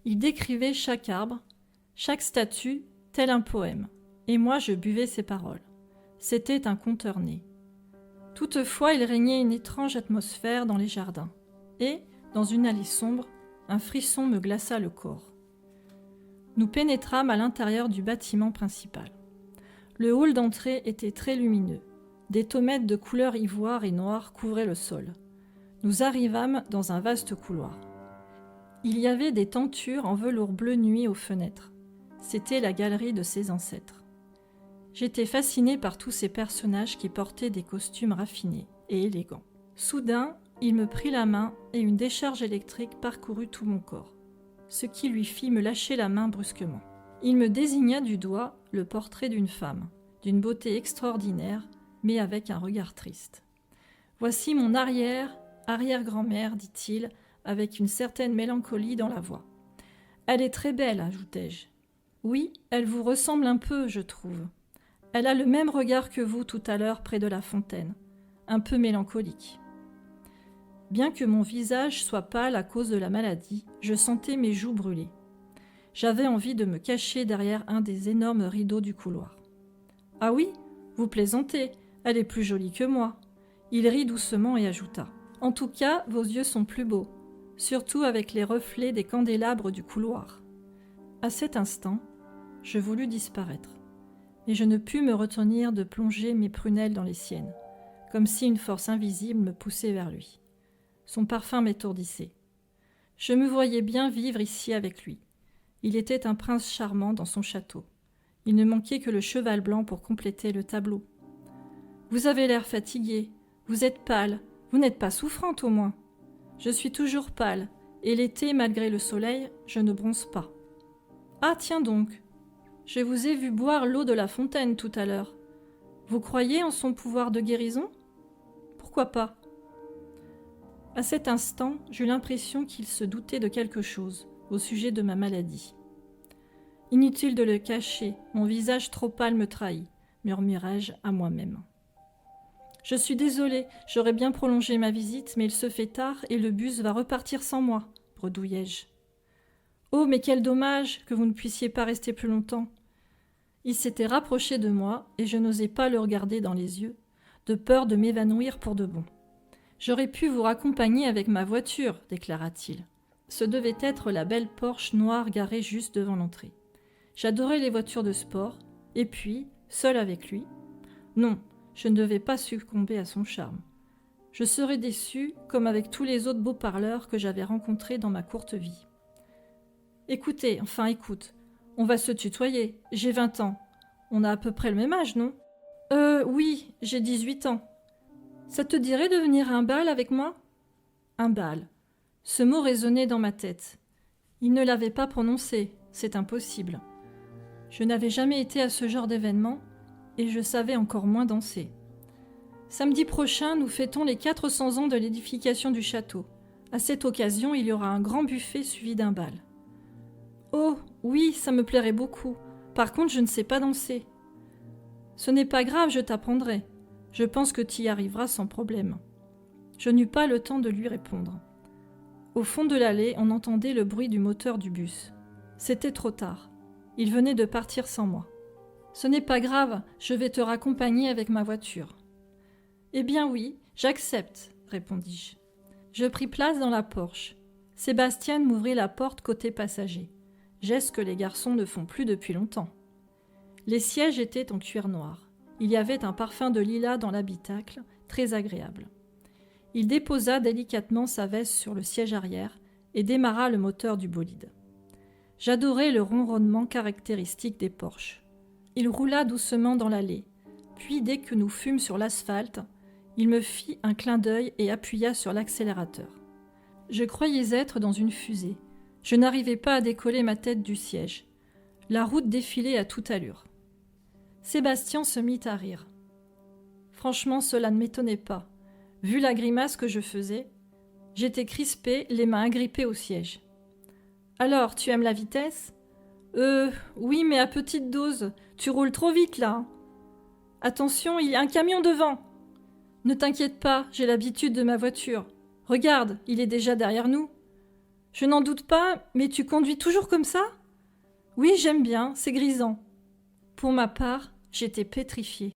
Il décrivait chaque arbre, chaque statue, tel un poème, et moi je buvais ses paroles. C'était un conteur né. Toutefois, il régnait une étrange atmosphère dans les jardins, et, dans une allée sombre, un frisson me glaça le corps. Nous pénétrâmes à l'intérieur du bâtiment principal. Le hall d'entrée était très lumineux. Des tomates de couleur ivoire et noire couvraient le sol. Nous arrivâmes dans un vaste couloir. Il y avait des tentures en velours bleu nuit aux fenêtres. C'était la galerie de ses ancêtres. J'étais fascinée par tous ces personnages qui portaient des costumes raffinés et élégants. Soudain, il me prit la main et une décharge électrique parcourut tout mon corps, ce qui lui fit me lâcher la main brusquement. Il me désigna du doigt le portrait d'une femme, d'une beauté extraordinaire, mais avec un regard triste. « Voici mon arrière-grand-mère, dit-il, avec une certaine mélancolie dans la voix. Elle est très belle, ajoutai-je. Oui, elle vous ressemble un peu, je trouve. Elle a le même regard que vous tout à l'heure près de la fontaine, un peu mélancolique. Bien que mon visage soit pâle à cause de la maladie, je sentais mes joues brûler. J'avais envie de me cacher derrière un des énormes rideaux du couloir. « Ah oui, vous plaisantez, elle est plus jolie que moi. » Il rit doucement et ajouta. « En tout cas, vos yeux sont plus beaux, surtout avec les reflets des candélabres du couloir. » À cet instant, je voulus disparaître, mais je ne pus me retenir de plonger mes prunelles dans les siennes, comme si une force invisible me poussait vers lui. Son parfum m'étourdissait. Je me voyais bien vivre ici avec lui. Il était un prince charmant dans son château. Il ne manquait que le cheval blanc pour compléter le tableau. « Vous avez l'air fatigué, vous êtes pâle, vous n'êtes pas souffrante au moins. » « Je suis toujours pâle, et l'été, malgré le soleil, je ne bronze pas. »« Ah, tiens donc, je vous ai vu boire l'eau de la fontaine tout à l'heure. Vous croyez en son pouvoir de guérison ? Pourquoi pas ?» À cet instant, j'eus l'impression qu'il se doutait de quelque chose au sujet de ma maladie. « Inutile de le cacher, mon visage trop pâle me trahit, » murmurai-je à moi-même. « Je suis désolée, j'aurais bien prolongé ma visite, mais il se fait tard et le bus va repartir sans moi, » bredouillai-je. « Oh, mais quel dommage que vous ne puissiez pas rester plus longtemps. » Il s'était rapproché de moi et je n'osais pas le regarder dans les yeux, de peur de m'évanouir pour de bon. « J'aurais pu vous raccompagner avec ma voiture, » déclara-t-il. Ce devait être la belle Porsche noire garée juste devant l'entrée. J'adorais les voitures de sport, et puis, seule avec lui, non, je ne devais pas succomber à son charme. Je serais déçue, comme avec tous les autres beaux parleurs que j'avais rencontrés dans ma courte vie. « Écoutez, enfin écoute, on va se tutoyer, j'ai 20 ans. On a à peu près le même âge, non ? » « Oui, j'ai 18 ans. Ça te dirait de venir à un bal avec moi ?» Un bal. Ce mot résonnait dans ma tête. Il ne l'avait pas prononcé, c'est impossible. Je n'avais jamais été à ce genre d'événement, et je savais encore moins danser. Samedi prochain, nous fêtons les 400 ans de l'édification du château. À cette occasion, il y aura un grand buffet suivi d'un bal. Oh, oui, ça me plairait beaucoup. Par contre, je ne sais pas danser. Ce n'est pas grave, je t'apprendrai. Je pense que tu y arriveras sans problème. Je n'eus pas le temps de lui répondre. Au fond de l'allée, on entendait le bruit du moteur du bus. C'était trop tard. Il venait de partir sans moi. « Ce n'est pas grave, je vais te raccompagner avec ma voiture. »« Eh bien oui, j'accepte, » répondis-je. Je pris place dans la Porsche. Sébastien m'ouvrit la porte côté passager. Geste que les garçons ne font plus depuis longtemps. Les sièges étaient en cuir noir. Il y avait un parfum de lilas dans l'habitacle, très agréable. Il déposa délicatement sa veste sur le siège arrière et démarra le moteur du bolide. J'adorais le ronronnement caractéristique des Porsches. Il roula doucement dans l'allée, puis dès que nous fûmes sur l'asphalte, il me fit un clin d'œil et appuya sur l'accélérateur. Je croyais être dans une fusée. Je n'arrivais pas à décoller ma tête du siège. La route défilait à toute allure. Sébastien se mit à rire. Franchement, cela ne m'étonnait pas. Vu la grimace que je faisais, j'étais crispée, les mains agrippées au siège. « Alors, tu aimes la vitesse ? » Oui, mais à petite dose. Tu roules trop vite, là. » « Attention, il y a un camion devant. » »« Ne t'inquiète pas, j'ai l'habitude de ma voiture. Regarde, il est déjà derrière nous. » Je n'en doute pas, mais tu conduis toujours comme ça ? Oui, j'aime bien, c'est grisant. Pour ma part, j'étais pétrifiée.